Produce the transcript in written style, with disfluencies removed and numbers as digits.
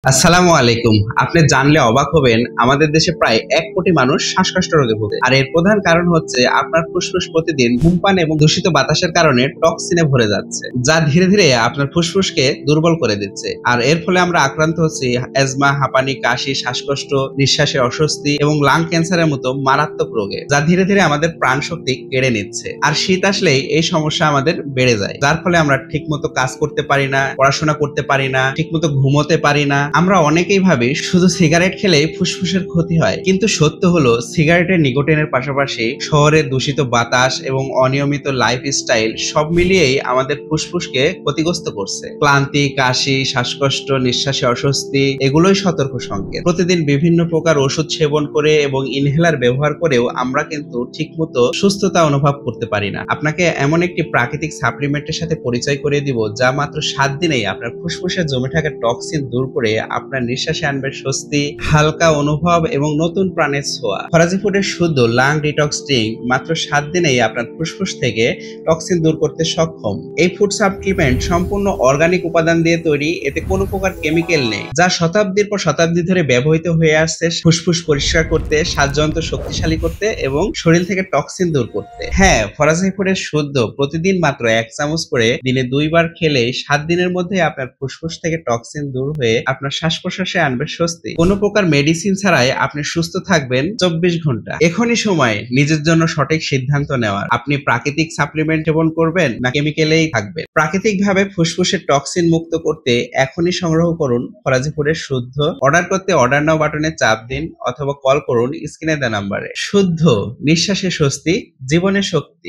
আসসালামু আলাইকুম। আপনি জানলে অবাক হবেন, আমাদের দেশে প্রায় ১ কোটি মানুষ শ্বাসকষ্ট রোগে ভোগে। আর এর প্রধান কারণ হচ্ছে আপনার ফুসফুস প্রতিদিন ধূমপান এবং দূষিত বাতাসের কারণে টক্সিনে ভরে যাচ্ছে, যা ধীরে ধীরে আপনার ফুসফুসকে দুর্বল করে দিচ্ছে। আর এর ফলে আমরা আক্রান্ত হচ্ছি অ্যাজমা, হাঁপানি, কাশি, শ্বাসকষ্ট, নিঃশ্বাসে অস্বস্তি এবং লাং ক্যান্সারের মতো মারাত্মক রোগে, যা ধীরে ধীরে আমাদের প্রাণ শক্তি কেড়ে নিচ্ছে। আর শীত আসলেই এই সমস্যা আমাদের বেড়ে যায়, যার ফলে আমরা ঠিকমতো কাজ করতে পারি না, পড়াশোনা করতে পারি না, ঠিকমতো ঘুমোতে পারি না। আমরা অনেকেই ভাবি শুধু সিগারেট খেলেই ফুসফুসের ক্ষতি হয়, কিন্তু সত্য হলো সিগারেটের নিকোটিনের পাশাপাশি শহরের দূষিত বাতাস এবং অনিয়মিত লাইফস্টাইল সব মিলিয়েই আমাদের ফুসফুসকে ক্ষতিগ্রস্ত করছে। ক্লান্তি, কাশি, শ্বাসকষ্ট, নিঃশ্বাসে অস্বস্তি এগুলোই সতর্ক সংকেত। প্রতিদিন বিভিন্ন প্রকার ওষুধ সেবন করে এবং ইনহেলার ব্যবহার করেও আমরা কিন্তু ঠিকমতো সুস্থতা অনুভব করতে পারি না। আপনাকে এমন একটি প্রাকৃতিক সাপ্লিমেন্টের সাথে পরিচয় করিয়ে দিব, যা মাত্র ৭ দিনেই আপনার ফুসফুসে জমে থাকা টক্সিন দূর করে আপনার নিঃশ্বাসে আনবে স্বস্তি, হালকা অনুভব এবং নতুন প্রাণের ছোঁয়া। ফরাজি ফুডের শুদ্ধ লাং ডিটক্স ড্রিঙ্ক মাত্র ৭ দিনেই আপনার ফুসফুস থেকে টক্সিন দূর করতে সক্ষম। এই ফুড সাপ্লিমেন্ট সম্পূর্ণ অর্গানিক উপাদান দিয়ে তৈরি, এতে কোনো প্রকার কেমিক্যাল নেই, যা শতাব্দীর পর শতাব্দী ধরে ব্যবহৃত হয়ে আসছে ফুসফুস পরিষ্কার করতে, শ্বাসযন্ত্র শক্তিশালী করতে এবং শরীর থেকে টক্সিন দূর করতে। হ্যাঁ, ফরাজি ফুডের শুদ্ধ প্রতিদিন মাত্র ১ চামচ করে দিনে ২ বার খেলেই ৭ দিনের মধ্যে আপনার ফুসফুস থেকে টক্সিন দূর হয়ে আপনার শ্বাস-প্রশ্বাসে আনবে স্বস্তি। কোনো প্রকার মেডিসিন ছাড়াই আপনি সুস্থ থাকবেন ২৪ ঘন্টা। এখনই সময় নিজের জন্য সঠিক সিদ্ধান্ত নেওয়ার। আপনি প্রাকৃতিক সাপ্লিমেন্ট সেবন করবেন না কেমিক্যালেই থাকবেন? প্রাকৃতিকভাবে ফুসফুসের টক্সিন মুক্ত করতে এখনই সংগ্রহ করুন ফরাজি ফুডের শুদ্ধ। অর্ডার করতে অর্ডার নাও বাটনে চাপ দিন অথবা কল করুন স্ক্রিনে দেওয়া নাম্বারে। শুদ্ধ, নিঃশ্বাসে স্বস্তি, জীবনে শক্তি।